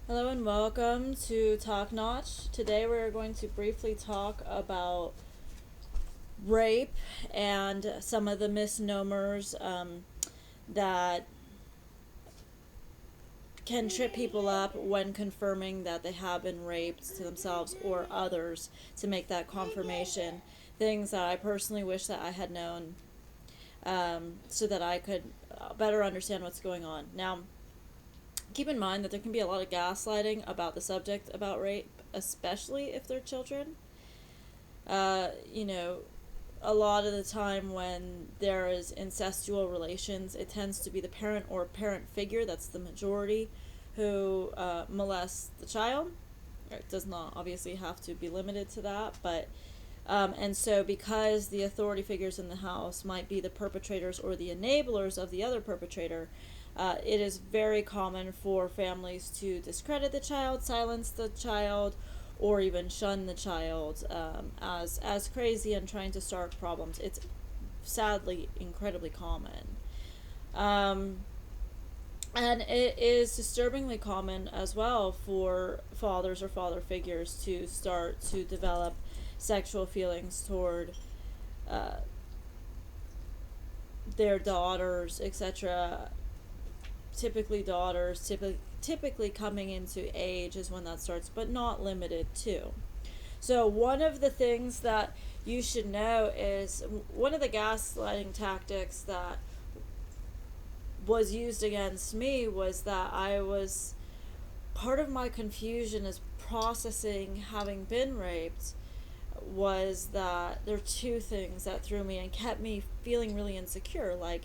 Hello and welcome to Talk Notch. Today we're going to briefly talk about rape and some of the misnomers that can trip people up when confirming that they have been raped to themselves or others to make that confirmation. Things that I personally wish that I had known so that I could better understand what's going on. Now, keep in mind that there can be a lot of gaslighting about the subject about rape, especially if they're children. You know, a lot of the time when there is incestual relations, it tends to be the parent or parent figure, that's the majority, who molests the child. It does not obviously have to be limited to that, but and so because the authority figures in the house might be the perpetrators or the enablers of the other perpetrator, it is very common for families to discredit the child, silence the child, or even shun the child as crazy and trying to start problems. It's sadly incredibly common. Um, and it is disturbingly common as well for fathers or father figures to start to develop sexual feelings toward uh, their daughters, etc. Typically, daughters, typically coming into age is when that starts, but not limited to. So, one of the things that you should know is one of the gaslighting tactics that was used against me was that I was part of my confusion is processing having been raped was that there are two things that threw me and kept me feeling really insecure. Like,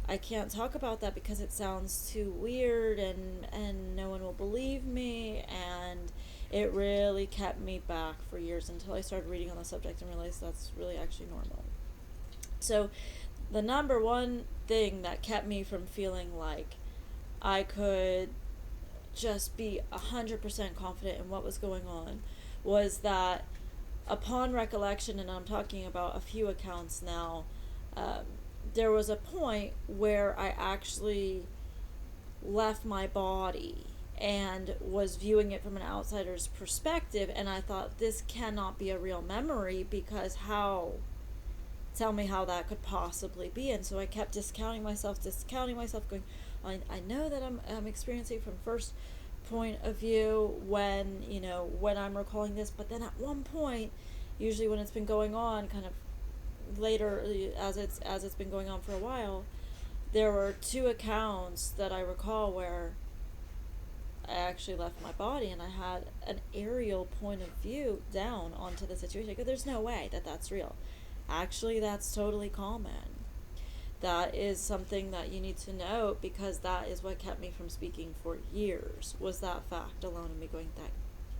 I can't talk about that because it sounds too weird and no one will believe me, and it really kept me back for years until I started reading on the subject and realized that's really actually normal. So the number one thing that kept me from feeling like I could just be 100% confident in what was going on was that upon recollection, and I'm talking about a few accounts now, um, there was a point where I actually left my body and was viewing it from an outsider's perspective, and I thought this cannot be a real memory because how tell me how that could possibly be. And so I kept discounting myself, going, I know that I'm experiencing from first point of view when, when I'm recalling this, but then at one point, usually when it's been going on kind of later as it's been going on for a while, there were two accounts that I recall where I actually left my body and I had an aerial point of view down onto the situation. I go, there's no way that that's real. Actually, that's totally common. That is something that you need to know because that is what kept me from speaking for years, was that fact alone, and me going, that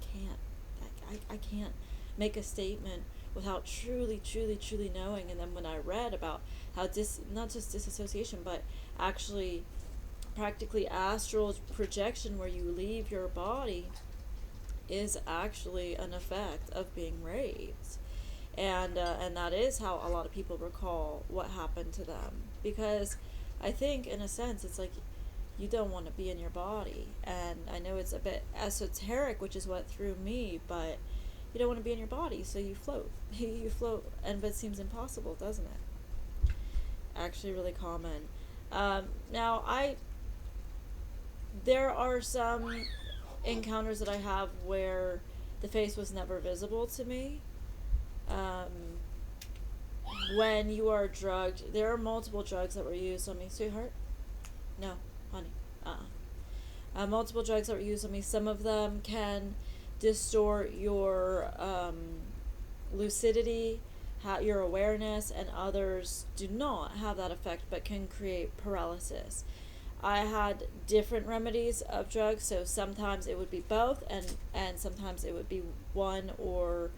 can't, I can't make a statement without truly, truly, truly knowing. And then when I read about how not just disassociation, but actually practically astral projection where you leave your body is actually an effect of being raped, and that is how a lot of people recall what happened to them, because I think in a sense it's like you don't want to be in your body, and I know it's a bit esoteric, which is what threw me, but you don't want to be in your body, so you float. You float, and but it seems impossible, doesn't it? Actually, really common. Now, I there are some encounters that I have where the face was never visible to me. Um, when you are drugged, there are multiple drugs that were used on me, sweetheart. No, honey. Multiple drugs that were used on me. Some of them can distort your lucidity, your awareness, and others do not have that effect but can create paralysis. I had different remedies of drugs, so sometimes it would be both, and sometimes it would be one or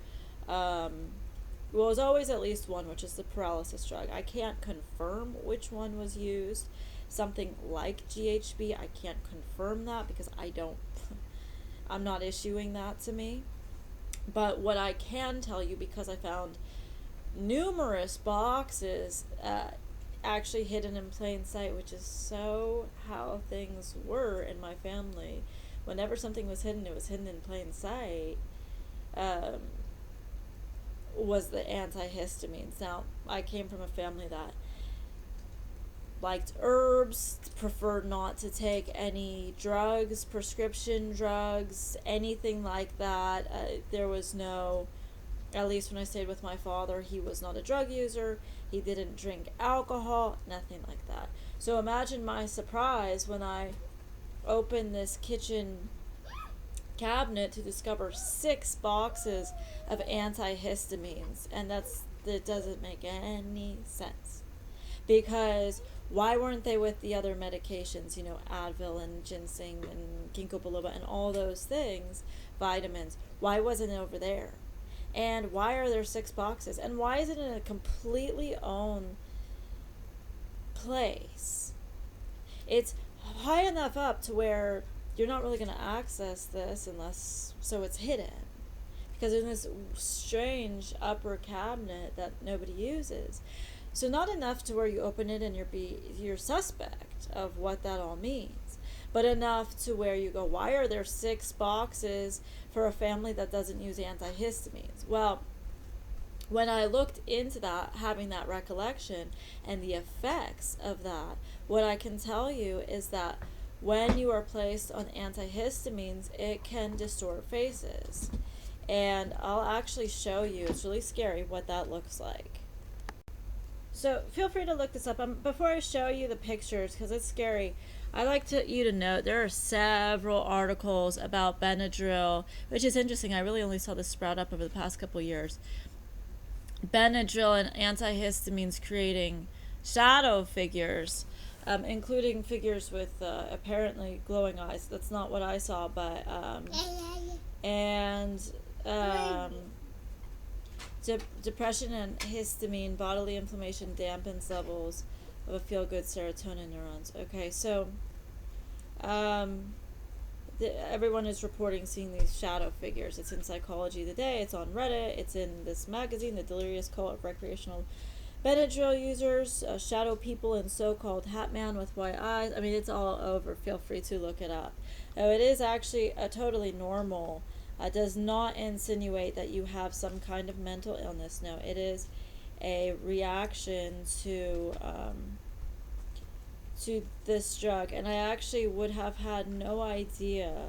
well, it was always at least one, which is the paralysis drug. I can't confirm which one was used. Something like GHB, I can't confirm that because I don't, I'm not issuing that to me. But what I can tell you, because I found numerous boxes actually hidden in plain sight, which is so how things were in my family, whenever something was hidden, it was hidden in plain sight, um, was the antihistamines. Now, I came from a family that liked herbs, preferred not to take any drugs, prescription drugs, anything like that. There was no, at least when I stayed with my father, he was not a drug user. He didn't drink alcohol, nothing like that. So imagine my surprise when I opened this kitchen cabinet to discover 6 boxes of antihistamines, and that doesn't make any sense, because why weren't they with the other medications, Advil and ginseng and ginkgo biloba and all those things, vitamins? Why wasn't it over there? And why are there 6 boxes? And why is it in a completely own place? It's high enough up to where you're not really going to access this unless, so it's hidden. Because in this strange upper cabinet that nobody uses. So not enough to where you open it and you're suspect of what that all means, but enough to where you go, why are there 6 boxes for a family that doesn't use antihistamines? Well, when I looked into that, having that recollection and the effects of that, what I can tell you is that when you are placed on antihistamines, it can distort faces. And I'll actually show you, it's really scary, what that looks like. So feel free to look this up. Before I show you the pictures, because it's scary, I like you to note there are several articles about Benadryl, which is interesting. I really only saw this sprout up over the past couple of years. Benadryl and antihistamines creating shadow figures, including figures with apparently glowing eyes. That's not what I saw, but and depression and histamine, bodily inflammation dampens levels of a feel-good serotonin neurons. Okay, so everyone is reporting seeing these shadow figures. It's in Psychology Today, it's on Reddit, it's in this magazine, The Delirious Cult of Recreational Benadryl Users, Shadow People and So-Called Hat Man with White Eyes. I mean, it's all over. Feel free to look it up. Now, it is actually a totally normal. Does not insinuate that you have some kind of mental illness. No, it is a reaction to this drug, and I actually would have had no idea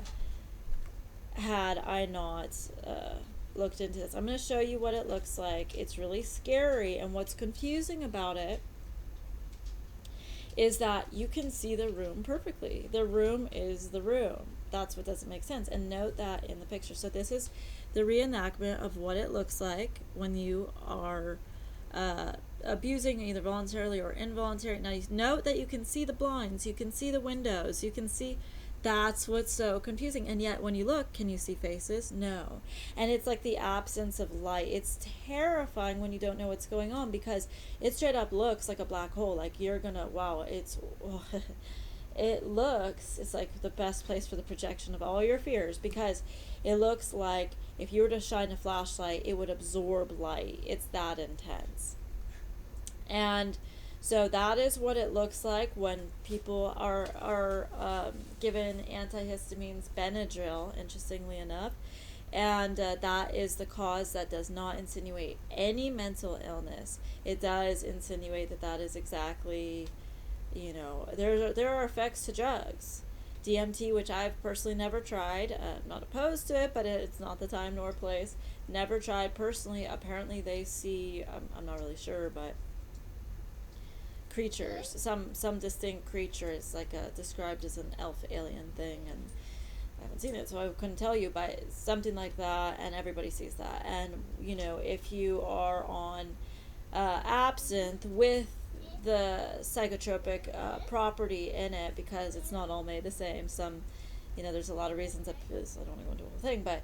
had I not looked into this. I'm going to show you what it looks like. It's really scary, and what's confusing about it is that you can see the room perfectly. The room is the room. That's what doesn't make sense. And note that in the picture. So this is the reenactment of what it looks like when you are abusing either voluntarily or involuntarily. Now, note that you can see the blinds, you can see the windows, you can see. That's what's so confusing. And yet when you look, can you see faces? No. And it's like the absence of light. It's terrifying when you don't know what's going on, because it straight up looks like a black hole. Like you're gonna, wow, it's it's like the best place for the projection of all your fears, because it looks like if you were to shine a flashlight, it would absorb light. It's that intense. And so that is what it looks like when people are given antihistamines, Benadryl, interestingly enough. And that is the cause. That does not insinuate any mental illness. It does insinuate that is exactly, there are effects to drugs. DMT, which I've personally never tried, not opposed to it, but it's not the time nor place. Never tried personally. Apparently they see, I'm not really sure, but creatures, some distinct creatures, like described as an elf alien thing, and I haven't seen it, so I couldn't tell you, but something like that, and everybody sees that. And if you are on absinthe with the psychotropic property in it, because it's not all made the same. Some, there's a lot of reasons that I don't want to go into the whole thing, but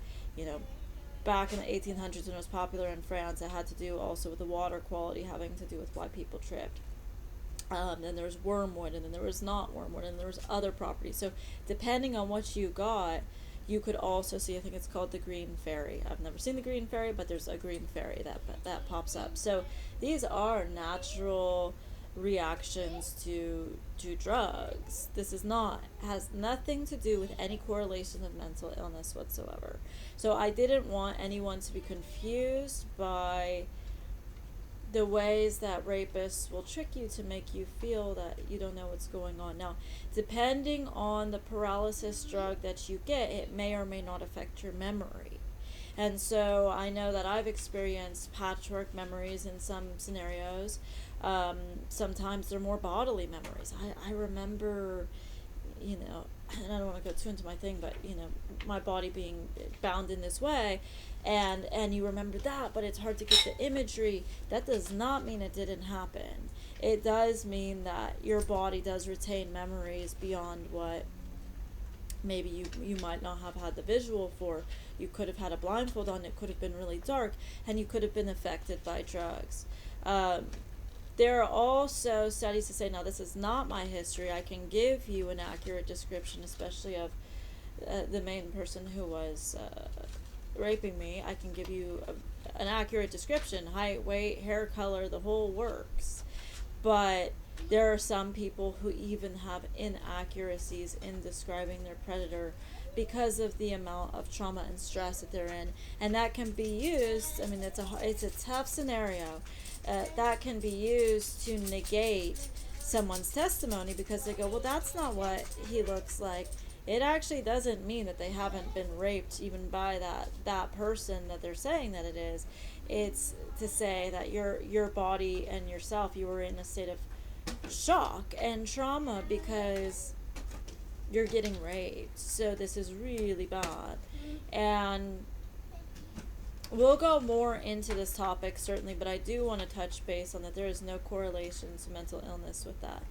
back in the 1800s when it was popular in France, it had to do also with the water quality, having to do with why people tripped. Then there was wormwood, and then there was not wormwood, and there was other properties. So depending on what you got, you could also see, I think it's called the green fairy. I've never seen the green fairy, but there's a green fairy that pops up. So these are natural reactions to drugs. This is not has nothing to do with any correlation of mental illness whatsoever. So I didn't want anyone to be confused by the ways that rapists will trick you to make you feel that you don't know what's going on. Now, depending on the paralysis drug that you get, it may or may not affect your memory. And so I know that I've experienced patchwork memories in some scenarios. Sometimes they're more bodily memories. I remember, and I don't want to go too into my thing, but, my body being bound in this way, and you remember that, but it's hard to get the imagery. That does not mean it didn't happen. It does mean that your body does retain memories beyond what maybe you might not have had the visual for. You could have had a blindfold on, it could have been really dark, and you could have been affected by drugs. There are also studies to say, now this is not my history, I can give you an accurate description, especially of the main person who was raping me. I can give you an accurate description, height, weight, hair color, the whole works. But there are some people who even have inaccuracies in describing their predator because of the amount of trauma and stress that they're in, and that can be used. I mean, it's a tough scenario. That can be used to negate someone's testimony, because they go, well, that's not what he looks like. It actually doesn't mean that they haven't been raped even by that person that they're saying that it is. It's to say that your body and yourself, you were in a state of shock and trauma because you're getting raped. So this is really bad. And we'll go more into this topic certainly, but I do want to touch base on that there is no correlation to mental illness with that.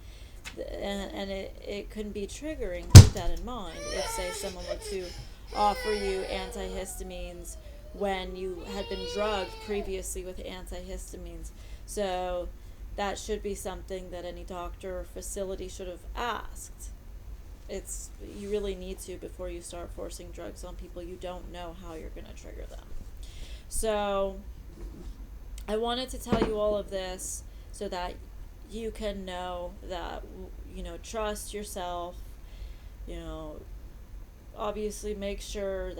And it can be triggering. Keep that in mind. If, say, someone were to offer you antihistamines when you had been drugged previously with antihistamines. So that should be something that any doctor or facility should have asked. You really need to before you start forcing drugs on people. You don't know how you're going to trigger them. So I wanted to tell you all of this so that you can know that, trust yourself, obviously make sure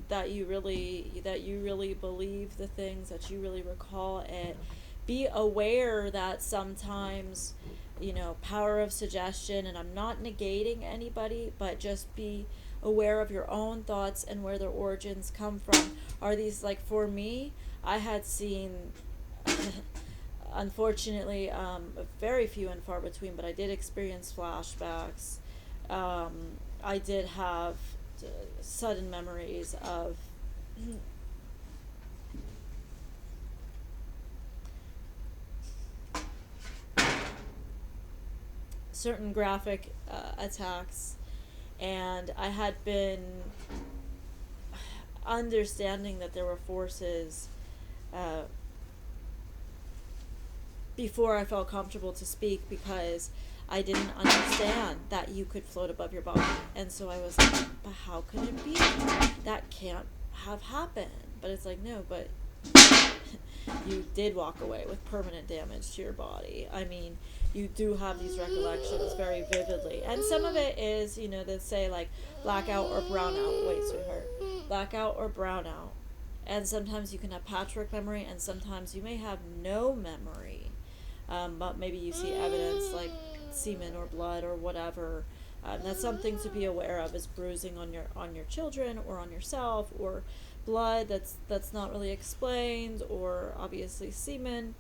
that you really believe the things, that you really recall it. Be aware that sometimes, power of suggestion, and I'm not negating anybody, but just be aware of your own thoughts and where their origins come from. Are these, like, for me, I had seen unfortunately, very few and far between, but I did experience flashbacks. I did have sudden memories of certain graphic attacks, and I had been understanding that there were forces before I felt comfortable to speak, because I didn't understand that you could float above your body. And so I was like, but how could it be? That can't have happened. But it's like, no, but you did walk away with permanent damage to your body. I mean, you do have these recollections very vividly. And some of it is, they say, like, blackout or brownout. Wait, sweetheart. Blackout or brownout. And sometimes you can have patchwork memory, and sometimes you may have no memory. But maybe you see evidence like semen or blood or whatever. That's something to be aware of, is bruising on your children or on yourself, or blood that's not really explained, or obviously semen.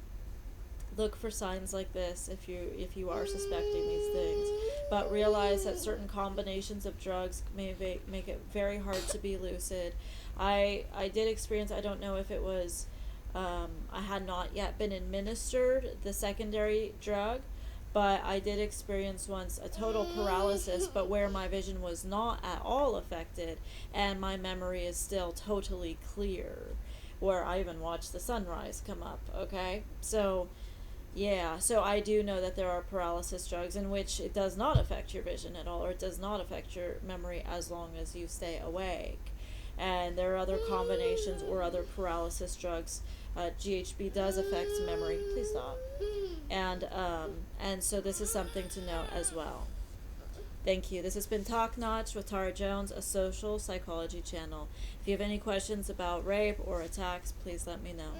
Look for signs like this if you are suspecting these things. But realize that certain combinations of drugs may make it very hard to be lucid. I did experience, I don't know if it was, I had not yet been administered the secondary drug, but I did experience once a total paralysis, but where my vision was not at all affected, and my memory is still totally clear, where I even watched the sunrise come up, okay? So, yeah, so I do know that there are paralysis drugs in which it does not affect your vision at all, or it does not affect your memory as long as you stay awake. and there are other combinations or other paralysis drugs. GHB does affect memory. Please stop. And so this is something to know as well. Thank you. This has been Talk Notch with Tara Jones, a social psychology channel. If you have any questions about rape or attacks, please let me know.